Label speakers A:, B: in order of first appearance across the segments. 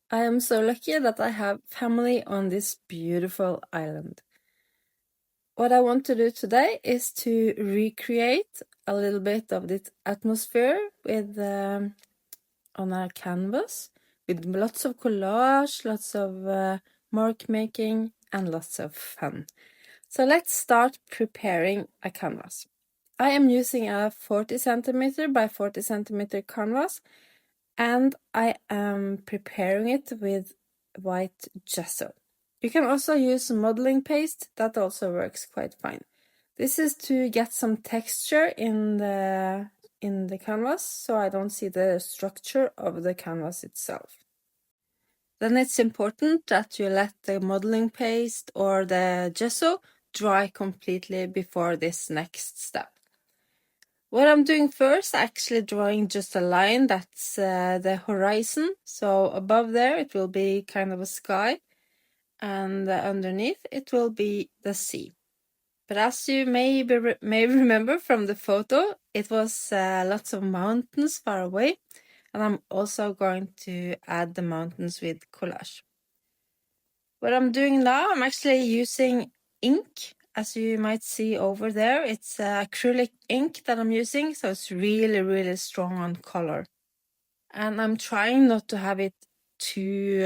A: I am so lucky that I have family on this beautiful island. What I want to do today is to recreate a little bit of this atmosphere with on our canvas with lots of collage, lots of mark making and lots of fun. So let's start preparing a canvas. I am using a 40 centimeter by 40 centimeter canvas, and I am preparing it with white gesso. You can also use modeling paste, that also works quite fine. This is to get some texture in the canvas, so I don't see the structure of the canvas itself. Then it's important that you let the modeling paste or the gesso dry completely before this next step. What I'm doing first, actually drawing just a line that's the horizon. So above there it will be kind of a sky, and underneath it will be the sea. But as you may remember from the photo, it was lots of mountains far away, and I'm also going to add the mountains with collage. What I'm doing now, I'm actually using ink. As you might see over there, it's acrylic ink that I'm using, so it's really, really strong on color. And I'm trying not to have it too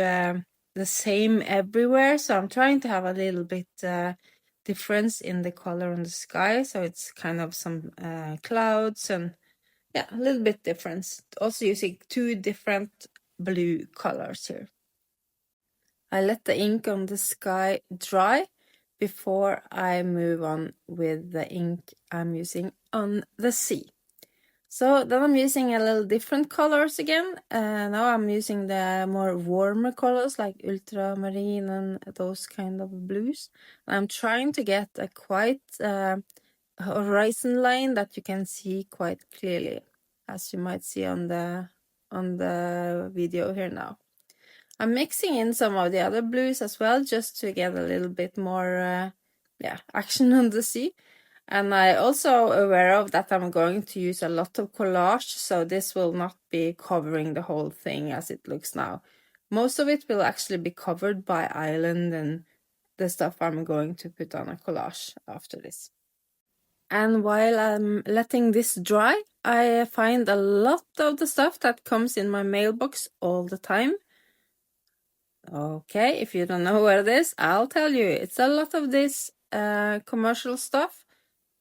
A: the same everywhere, so I'm trying to have a little bit difference in the color on the sky, so it's kind of some clouds and yeah, a little bit difference. Also using two different blue colors here. I let the ink on the sky dry before I move on with the ink I'm using on the sea. So then I'm using a little different colors again. Now I'm using the more warmer colors like ultramarine and those kind of blues. I'm trying to get a quite horizon line that you can see quite clearly, as you might see on the video here now. I'm mixing in some of the other blues as well, just to get a little bit more action on the sea. And I also aware of that I'm going to use a lot of collage, so this will not be covering the whole thing as it looks now. Most of it will actually be covered by island and the stuff I'm going to put on a collage after this. And while I'm letting this dry, I find a lot of the stuff that comes in my mailbox all the time. Okay, if you don't know what it is, I'll tell you. It's a lot of this commercial stuff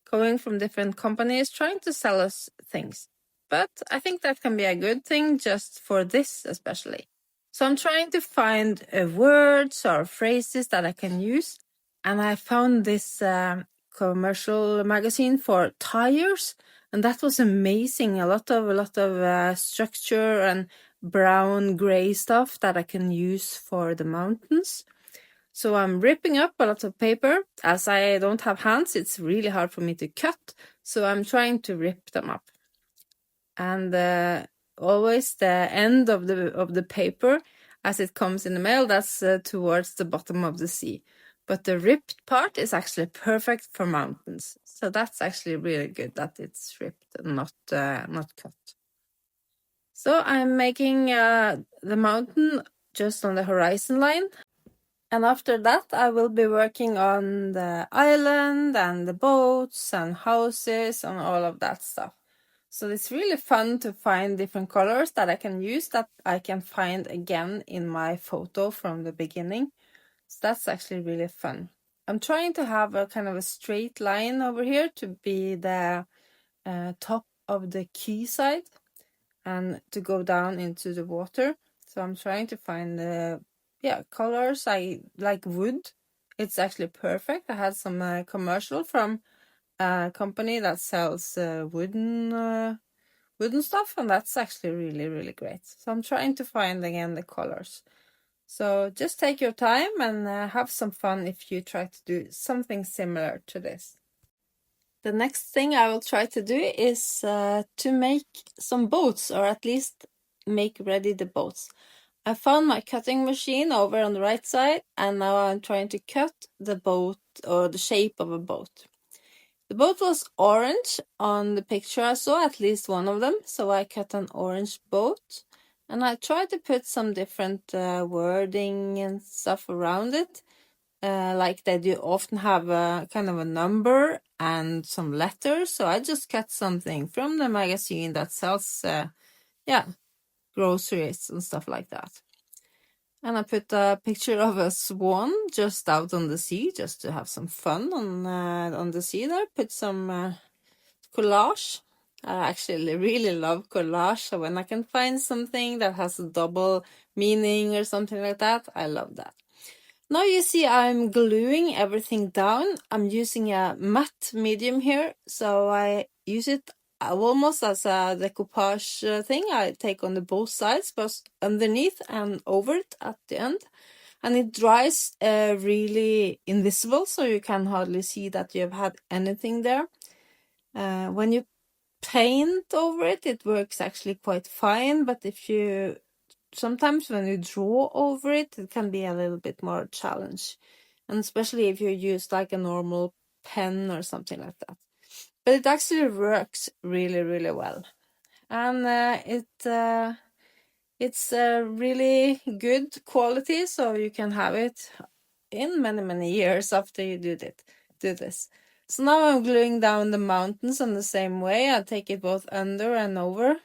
A: coming from different companies trying to sell us things. But I think that can be a good thing just for this especially. So I'm trying to find words or phrases that I can use. And I found this commercial magazine for tires. And that was amazing. A lot of structure and brown gray stuff that I can use for the mountains. So I'm ripping up a lot of paper. As I don't have hands, it's really hard for me to cut. So I'm trying to rip them up. And always the end of the paper, as it comes in the mail, that's towards the bottom of the sea. But the ripped part is actually perfect for mountains. So that's actually really good that it's ripped and not cut. So I'm making the mountain just on the horizon line. And after that, I will be working on the island and the boats and houses and all of that stuff. So it's really fun to find different colors that I can use that I can find again in my photo from the beginning. So that's actually really fun. I'm trying to have a kind of a straight line over here to be the top of the quayside and to go down into the water. So I'm trying to find the colors. I like wood. It's actually perfect. I had some commercial from a company that sells wooden stuff, and that's actually really, really great. So I'm trying to find again the colors. So just take your time and have some fun if you try to do something similar to this. The next thing I will try to do is to make some boats, or at least make ready the boats. I found my cutting machine over on the right side, and now I'm trying to cut the boat or the shape of a boat. The boat was orange on the picture I saw, at least one of them, so I cut an orange boat. And I tried to put some different wording and stuff around it. Like they do often have a kind of a number and some letters. So I just cut something from the magazine that sells, groceries and stuff like that. And I put a picture of a swan just out on the sea, just to have some fun on the sea there. Put some collage. I actually really love collage, so when I can find something that has a double meaning or something like that, I love that. Now you see I'm gluing everything down. I'm using a matte medium here, so I use it almost as a decoupage thing. I take on the both sides, both underneath and over it at the end. And it dries really invisible, so you can hardly see that you have had anything there. When you paint over it, it works actually quite fine, but sometimes when you draw over it, it can be a little bit more challenge. And especially if you use like a normal pen or something like that. But it actually works really, really well. And it's really good quality, so you can have it in many, many years after you do this. So now I'm gluing down the mountains in the same way. I take it both under and over.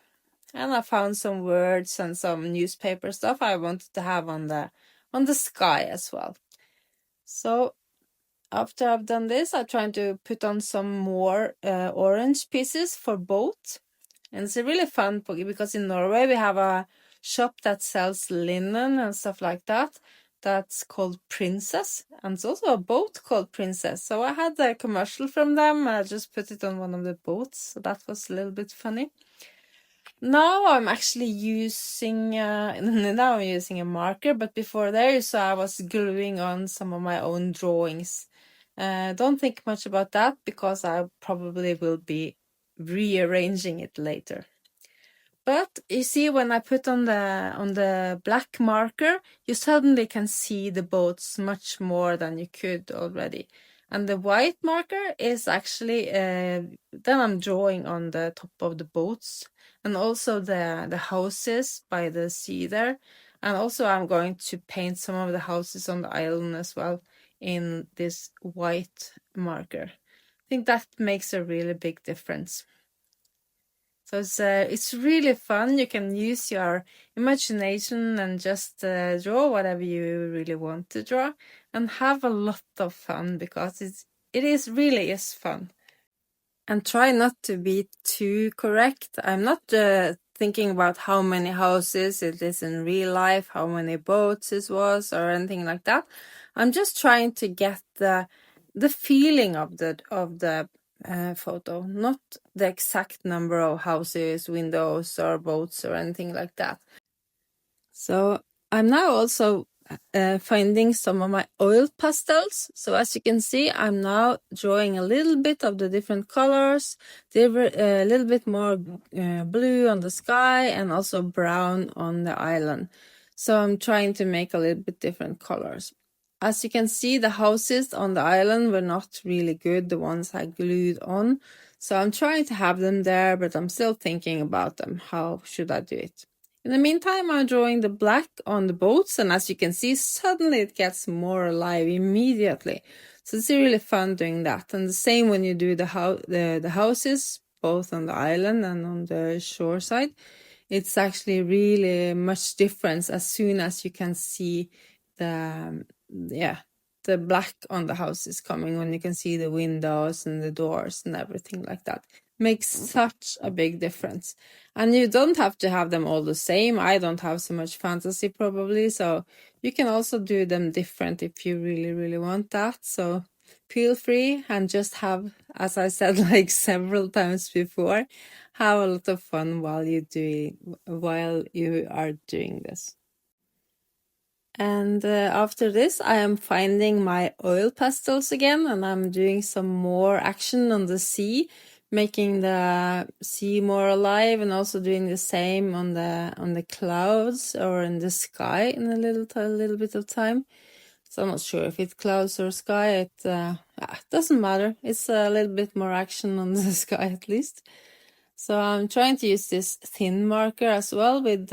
A: And I found some words and some newspaper stuff I wanted to have on the sky as well. So after I've done this, I'm trying to put on some more orange pieces for both. And it's a really fun because in Norway we have a shop that sells linen and stuff like that. That's called Princess, and it's also a boat called Princess. So I had a commercial from them, and I just put it on one of the boats. So that was a little bit funny. Now I'm actually using now I'm using a marker, but before there, so I was gluing on some of my own drawings. Don't think much about that because I probably will be rearranging it later. But you see, when I put on the black marker, you suddenly can see the boats much more than you could already. And the white marker is actually then I'm drawing on the top of the boats and also the houses by the sea there. And also I'm going to paint some of the houses on the island as well in this white marker. I think that makes a really big difference. So it's really fun. You can use your imagination and just draw whatever you really want to draw and have a lot of fun because it really is fun. And try not to be too correct. I'm not thinking about how many houses it is in real life, how many boats it was, or anything like that. I'm just trying to get the feeling of the photo, not the exact number of houses, windows, or boats, or anything like that. So I'm now also finding some of my oil pastels. So as you can see, I'm now drawing a little bit of the different colors, a little bit more blue on the sky and also brown on the island. So I'm trying to make a little bit different colors. As you can see, the houses on the island were not really good, the ones I glued on. So I'm trying to have them there, but I'm still thinking about them. How should I do it? In the meantime, I'm drawing the black on the boats, and as you can see, suddenly it gets more alive immediately. So it's really fun doing that. And the same when you do the houses, both on the island and on the shore side. It's actually really much difference as soon as you can see the black on the houses coming, when you can see the windows and the doors and everything like that. Makes such a big difference. And you don't have to have them all the same. I don't have so much fantasy probably, so you can also do them different if you really, really want that. So feel free and just have, as I said like several times before, have a lot of fun while you are doing this. And after this, I am finding my oil pastels again, and I'm doing some more action on the sea, making the sea more alive, and also doing the same on the clouds or in the sky in a little bit of time. So I'm not sure if it's clouds or sky. It doesn't matter. It's a little bit more action on the sky at least. So I'm trying to use this thin marker as well with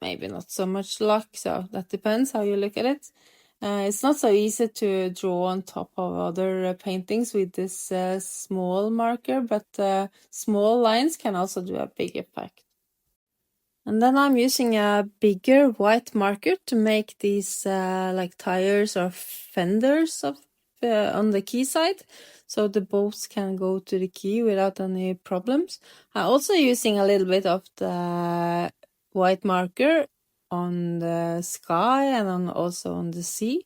A: maybe not so much luck, so that depends how you look at it. It's not so easy to draw on top of other paintings with this small marker, but small lines can also do a big effect. And then I'm using a bigger white marker to make these like tires or fenders of on the key side, so the boats can go to the key without any problems. I'm also using a little bit of the white marker on the sky and also on the sea.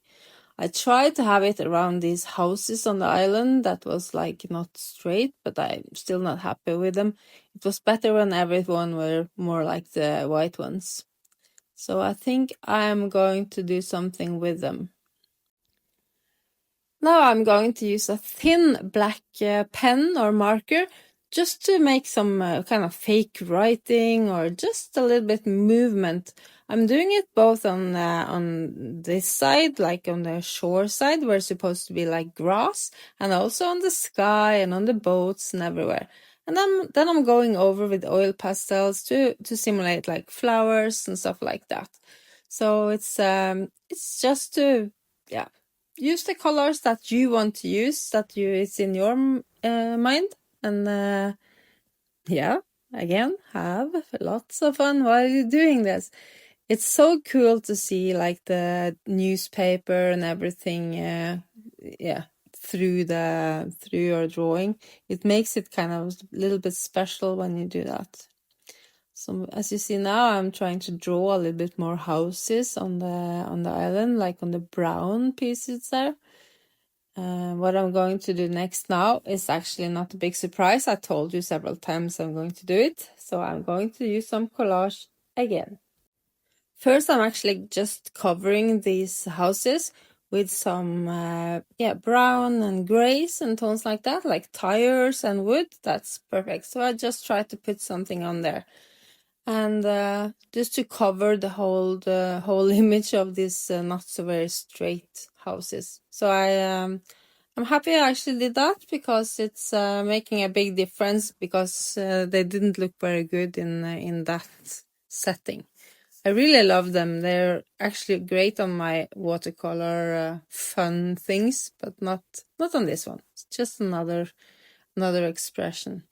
A: I tried to have it around these houses on the island that was like not straight, but I'm still not happy with them. It was better when everyone were more like the white ones. So I think I'm going to do something with them. Now I'm going to use a thin black pen or marker just to make some kind of fake writing or just a little bit movement. I'm doing it both on this side, like on the shore side, where it's supposed to be like grass, and also on the sky and on the boats and everywhere. And then I'm going over with oil pastels to simulate like flowers and stuff like that. So it's just to use the colors that you want to use, it's in your mind, and again, have lots of fun while you're doing this. It's so cool to see like the newspaper and everything, through your drawing. It makes it kind of a little bit special when you do that. So as you see now, I'm trying to draw a little bit more houses on the island, like on the brown pieces there. What I'm going to do next now is actually not a big surprise. I told you several times I'm going to do it. So I'm going to use some collage again. First, I'm actually just covering these houses with some brown and grays and tones like that, like tires and wood. That's perfect. So I just try to put something on there. And just to cover the whole image of these not so very straight houses. So I'm happy I actually did that because it's making a big difference because they didn't look very good in that setting. I really love them. They're actually great on my watercolor fun things, but not on this one. It's just another expression.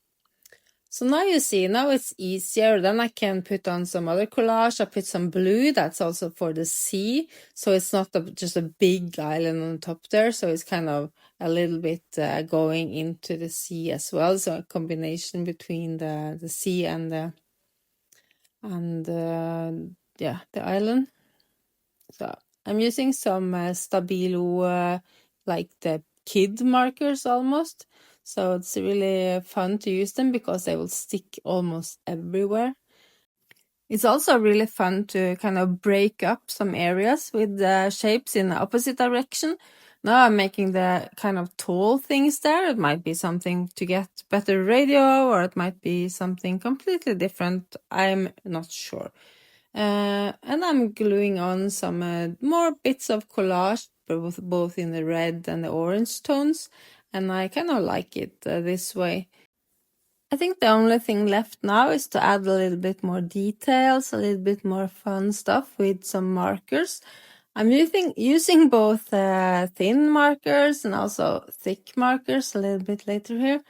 A: So now you see, now it's easier. Then I can put on some other collage. I put some blue, that's also for the sea. So it's not just a big island on top there. So it's kind of a little bit going into the sea as well. So a combination between the sea and the island. So I'm using some Stabilo, like the kid markers almost. So it's really fun to use them because they will stick almost everywhere. It's also really fun to kind of break up some areas with the shapes in the opposite direction. Now I'm making the kind of tall things there. It might be something to get better radio, or it might be something completely different. I'm not sure. And I'm gluing on some more bits of collage, both in the red and the orange tones, and I kind of like it this way. I think the only thing left now is to add a little bit more details, a little bit more fun stuff with some markers. I'm using both thin markers and also thick markers a little bit later here.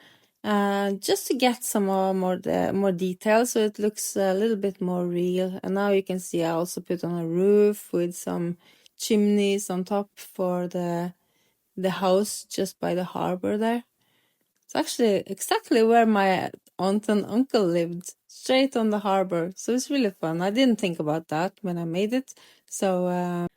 A: Just to get some more details, so it looks a little bit more real. And now you can see I also put on a roof with some chimneys on top for the house just by the harbor there. It's actually exactly where my aunt and uncle lived, straight on the harbor. So it's really fun. I didn't think about that when I made it. So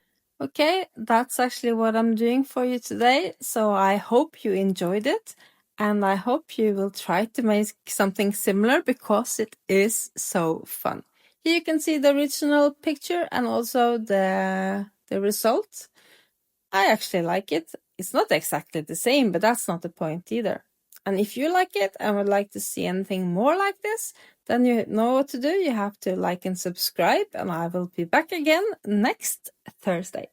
A: okay, that's actually what I'm doing for you today. So I hope you enjoyed it, and I hope you will try to make something similar because it is so fun. Here you can see the original picture and also the result. I actually like it. It's not exactly the same, but that's not the point either. And if you like it and would like to see anything more like this, then you know what to do. You have to like and subscribe, and I will be back again next Thursday.